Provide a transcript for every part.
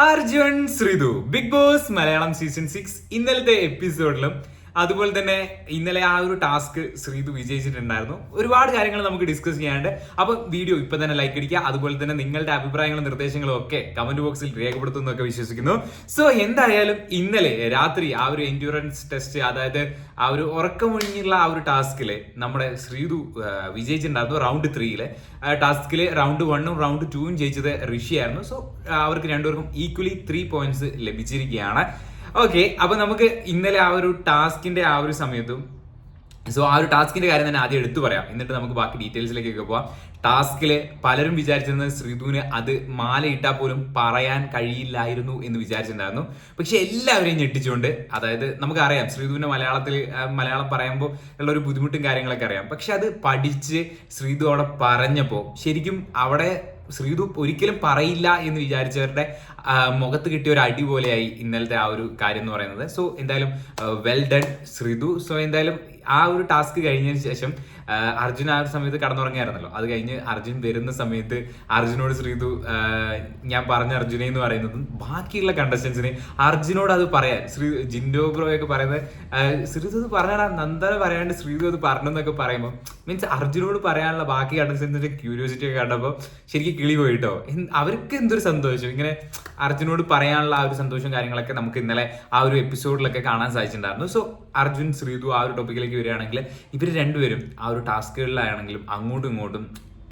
Arjun Sreethu Bigg Boss Malayalam season 6 ഇന്നലത്തെ എപ്പിസോഡിലും അതുപോലെ തന്നെ ഇന്നലെ ആ ഒരു ടാസ്ക് ശ്രീതു വിജയിച്ചിട്ടുണ്ടായിരുന്നു. ഒരുപാട് കാര്യങ്ങൾ നമുക്ക് ഡിസ്കസ് ചെയ്യാനുണ്ട്. അപ്പൊ വീഡിയോ ഇപ്പൊ തന്നെ ലൈക്ക് അടിക്കുക. അതുപോലെ തന്നെ നിങ്ങളുടെ അഭിപ്രായങ്ങളും നിർദ്ദേശങ്ങളും ഒക്കെ കമന്റ് ബോക്സിൽ രേഖപ്പെടുത്തുന്നൊക്കെ വിശ്വസിക്കുന്നു. സോ എന്തായാലും ഇന്നലെ രാത്രി ആ ഒരു എൻഡ്യൂറൻസ് ടെസ്റ്റ്, അതായത് ആ ഒരു ഉറക്കമൊഴിഞ്ഞുള്ള ആ ഒരു ടാസ്കില് നമ്മുടെ ശ്രീതു വിജയിച്ചിട്ടുണ്ടായിരുന്നു. റൗണ്ട് 3 ടാസ്കില് റൗണ്ട് 1ഉം റൗണ്ട് 2ഉം ജയിച്ചത് ഋഷിയായിരുന്നു. സോ അവർക്ക് രണ്ടുപേർക്കും ഈക്വലി 3 പോയിന്റ്സ് ലഭിച്ചിരിക്കുകയാണ്. ഓക്കെ, അപ്പൊ നമുക്ക് ഇന്നലെ ആ ഒരു ടാസ്കിന്റെ ആ ഒരു സമയത്തും ആ ഒരു ടാസ്കിന്റെ കാര്യം തന്നെ ആദ്യം എടുത്തു പറയാം, എന്നിട്ട് നമുക്ക് ബാക്കി ഡീറ്റെയിൽസിലേക്കൊക്കെ പോവാം. ടാസ്കില് പലരും വിചാരിച്ചിരുന്നത് ശ്രീതുവിന് അത് മാല ഇട്ടാൽ പോലും പറയാൻ കഴിയില്ലായിരുന്നു എന്ന് വിചാരിച്ചിട്ടുണ്ടായിരുന്നു. പക്ഷെ എല്ലാവരെയും ഞെട്ടിച്ചുകൊണ്ട്, അതായത് നമുക്കറിയാം ശ്രീതുവിന്റെ മലയാളം പറയുമ്പോൾ ഉള്ള ഒരു ബുദ്ധിമുട്ടും കാര്യങ്ങളൊക്കെ അറിയാം. പക്ഷെ അത് പഠിച്ച് ശ്രീതു അവിടെ പറഞ്ഞപ്പോൾ ശരിക്കും അവിടെ ശ്രീതു ഒരിക്കലും പറയില്ല എന്ന് വിചാരിച്ചവരുടെ മുഖത്ത് കിട്ടിയ ഒരു അടി പോലെയായി ഇന്നലത്തെ ആ ഒരു കാര്യം എന്ന് പറയുന്നത്. സോ എന്തായാലും വെൽ ഡൺ ശ്രീതു. സോ എന്തായാലും ആ ഒരു ടാസ്ക് കഴിഞ്ഞതിന് ശേഷം അർജുൻ ആ ഒരു സമയത്ത് കടന്നുറങ്ങിയായിരുന്നല്ലോ. അത് കഴിഞ്ഞ് അർജുൻ വരുന്ന സമയത്ത് അർജുനോട് ശ്രീതു ഞാൻ പറഞ്ഞ അർജുനെ എന്ന് പറയുന്നതും ബാക്കിയുള്ള കണ്ടസ്റ്റൻസിന് അർജുനോട് അത് പറയാൻ ജിൻഡോ ബ്രോയൊക്കെ പറയുന്നത് ശ്രീതു അത് പറഞ്ഞാടാ, നന്ദന പറയാണ്ട് ശ്രീതു അത് പറഞ്ഞെന്നൊക്കെ പറയുമ്പോൾ മീൻസ് അർജുനോട് പറയാനുള്ള ബാക്കി കണ്ടസ്റ്റൻസിന്റെ ക്യൂരിയോസിറ്റി ഒക്കെ കണ്ടപ്പോൾ ശരിക്കും കിളി പോയിട്ടോ. അവർക്ക് എന്തൊരു സന്തോഷം, ഇങ്ങനെ അർജുനോട് പറയാനുള്ള ആ ഒരു സന്തോഷം കാര്യങ്ങളൊക്കെ നമുക്ക് ഇന്നലെ ആ ഒരു എപ്പിസോഡിലൊക്കെ കാണാൻ സാധിച്ചിട്ടുണ്ടായിരുന്നു. സോ അർജുൻ ശ്രീതു ആ ഒരു ടോപ്പിക്കിലേക്ക് വരികയാണെങ്കിൽ ഇവർ രണ്ടുപേരും ആ ഒരു ടാസ്കുകളിലാണെങ്കിലും അങ്ങോട്ടും ഇങ്ങോട്ടും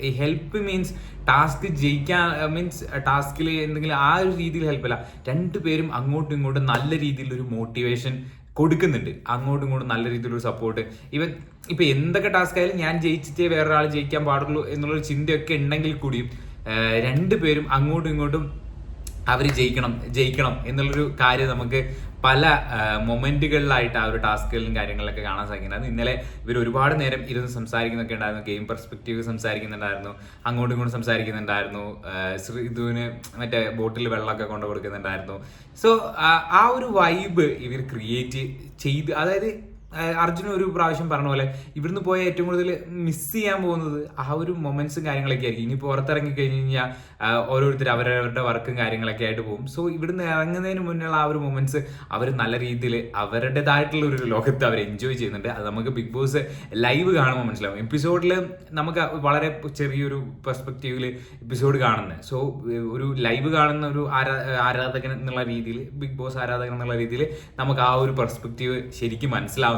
ഈ ഹെൽപ്പ് മീൻസ് ടാസ്ക് ജയിക്കാൻ മീൻസ് ടാസ്കിൽ എന്തെങ്കിലും ആ ഒരു രീതിയിൽ ഹെൽപ്പല്ല, രണ്ടുപേരും അങ്ങോട്ടും ഇങ്ങോട്ടും നല്ല രീതിയിലൊരു മോട്ടിവേഷൻ കൊടുക്കുന്നുണ്ട്. അങ്ങോട്ടും ഇങ്ങോട്ടും നല്ല രീതിയിലൊരു സപ്പോർട്ട്. ഇപ്പൊ എന്തൊക്കെ ടാസ്ക് ആയാലും ഞാൻ ജയിച്ചിട്ടേ വേറൊരാൾ ജയിക്കാൻ പാടുള്ളൂ എന്നുള്ളൊരു ചിന്തയൊക്കെ ഉണ്ടെങ്കിൽ കൂടിയും രണ്ടുപേരും അങ്ങോട്ടും ഇങ്ങോട്ടും അവർ ജയിക്കണം എന്നുള്ളൊരു കാര്യം നമുക്ക് പല മൊമെന്റുകളിലായിട്ട് ആ ഒരു ടാസ്കുകളിലും കാര്യങ്ങളിലൊക്കെ കാണാൻ സാധിക്കുന്നത്. ഇന്നലെ ഇവർ ഒരുപാട് നേരം ഇരുന്ന് സംസാരിക്കുന്നൊക്കെ ഉണ്ടായിരുന്നു. ഗെയിം പെർസ്പെക്റ്റീവ് സംസാരിക്കുന്നുണ്ടായിരുന്നു, അങ്ങോട്ടും ഇങ്ങോട്ടും സംസാരിക്കുന്നുണ്ടായിരുന്നു. ശ്രീതുവിന് മറ്റേ ബോട്ടിൽ വെള്ളമൊക്കെ കൊണ്ടു കൊടുക്കുന്നുണ്ടായിരുന്നു. സോ ആ ഒരു വൈബ് ഇവർ ക്രിയേറ്റ് ചെയ്ത്, അതായത് അർജുന ഒരു പ്രാവശ്യം പറഞ്ഞ പോലെ ഇവിടുന്ന് പോയ ഏറ്റവും കൂടുതൽ മിസ് ചെയ്യാൻ പോകുന്നത് ആ ഒരു മൊമെന്റ്സും കാര്യങ്ങളൊക്കെ ആയിരിക്കും. ഇനി പുറത്തിറങ്ങി കഴിഞ്ഞ് കഴിഞ്ഞാൽ ഓരോരുത്തർ അവരവരുടെ വർക്കും കാര്യങ്ങളൊക്കെ ആയിട്ട് പോകും. സോ ഇവിടുന്ന് ഇറങ്ങുന്നതിന് മുന്നുള്ള ആ ഒരു മൊമെന്റ്സ് അവർ നല്ല രീതിയിൽ അവരുടേതായിട്ടുള്ള ഒരു ലോകത്ത് അവർ എൻജോയ് ചെയ്യുന്നുണ്ട്. അത് നമുക്ക് ബിഗ് ബോസ് ലൈവ് കാണുമ്പോൾ മനസ്സിലാവും. എപ്പിസോഡിൽ നമുക്ക് വളരെ ചെറിയൊരു പെർസ്പെക്റ്റീവിൽ എപ്പിസോഡ് കാണുന്നത്. സോ ഒരു ലൈവ് കാണുന്ന ഒരു ആരാധകൻ എന്നുള്ള രീതിയിൽ, ബിഗ് ബോസ് ആരാധകൻ എന്നുള്ള രീതിയിൽ നമുക്ക് ആ ഒരു പെർസ്പെക്റ്റീവ് ശരിക്കും മനസ്സിലാവും.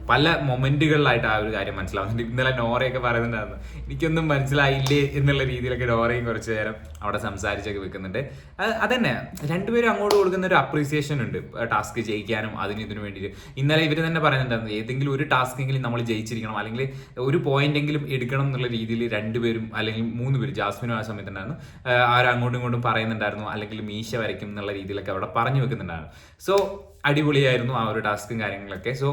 പല മൊമെന്റുകളിലായിട്ട് ആ ഒരു കാര്യം മനസ്സിലാവുന്നുണ്ട്. ഇന്നലെ നോറയൊക്കെ പറയുന്നുണ്ടായിരുന്നു എനിക്കൊന്നും മനസ്സിലായില്ലേ എന്നുള്ള രീതിയിലൊക്കെ നോറയും കുറച്ചു നേരം അവിടെ സംസാരിച്ചൊക്കെ വെക്കുന്നുണ്ട്. അതന്നെ രണ്ടുപേരും അങ്ങോട്ട് കൊടുക്കുന്ന ഒരു അപ്രീസിയേഷൻ ഉണ്ട് ടാസ്ക് ജയിക്കാനും ഇതിനു വേണ്ടിയിട്ട്. ഇന്നലെ ഇവർ തന്നെ പറയുന്നുണ്ടായിരുന്നു ഏതെങ്കിലും ഒരു ടാസ്കെങ്കിലും നമ്മൾ ജയിച്ചിരിക്കണം, അല്ലെങ്കിൽ ഒരു പോയിന്റ് എങ്കിലും എടുക്കണം എന്നുള്ള രീതിയിൽ രണ്ടുപേരും അല്ലെങ്കിൽ 3 പേര്, ജാസ്മിനും ആ സമയത്തുണ്ടായിരുന്നു, അങ്ങോട്ടും ഇങ്ങോട്ടും പറയുന്നുണ്ടായിരുന്നു, അല്ലെങ്കിൽ മീശ വരയ്ക്കും എന്നുള്ള രീതിയിലൊക്കെ അവിടെ പറഞ്ഞു വെക്കുന്നുണ്ടായിരുന്നു. സോ അടിപൊളിയായിരുന്നു ആ ഒരു ടാസ്കും കാര്യങ്ങളൊക്കെ. സോ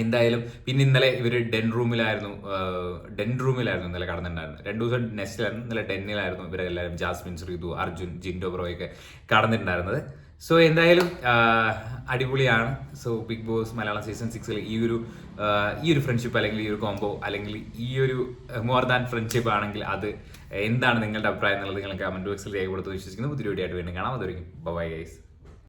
എന്തായാലും പിന്നെ ഇന്നലെ ഇവർ ഡെൻ റൂമിലായിരുന്നു ഇന്നലെ കടന്നിട്ടുണ്ടായിരുന്നു. 2 ദിവസം നെസ്റ്റിലായിരുന്നു, ഇന്നലെ ഡെന്നിലായിരുന്നു ഇവരെല്ലാവരും, ജാസ്മിൻ, ശ്രീതു, അർജുൻ, ജിൻഡോ ബ്രോയൊക്കെ കടന്നിട്ടുണ്ടായിരുന്നത്. സോ എന്തായാലും അടിപൊളിയാണ്. So Bigg Boss Malayalam season 6 ഈ ഒരു ഫ്രണ്ട്ഷിപ്പ്, അല്ലെങ്കിൽ ഈ ഒരു കോംബോ, അല്ലെങ്കിൽ ഈ ഒരു മോർ ദാൻ ഫ്രണ്ട്ഷിപ്പ് ആണെങ്കിൽ അത് എന്താണ് നിങ്ങളുടെ അഭിപ്രായം എന്നുള്ളത് നിങ്ങൾ കമന്റ് ബോക്സിൽ രേഖപ്പെടുത്തി വിശ്വസിക്കുന്നു. പുതിയ വീഡിയോ ആയിട്ട് വീണ്ടും കാണാം. അതുവരെയും ബൈ ഗൈസ്.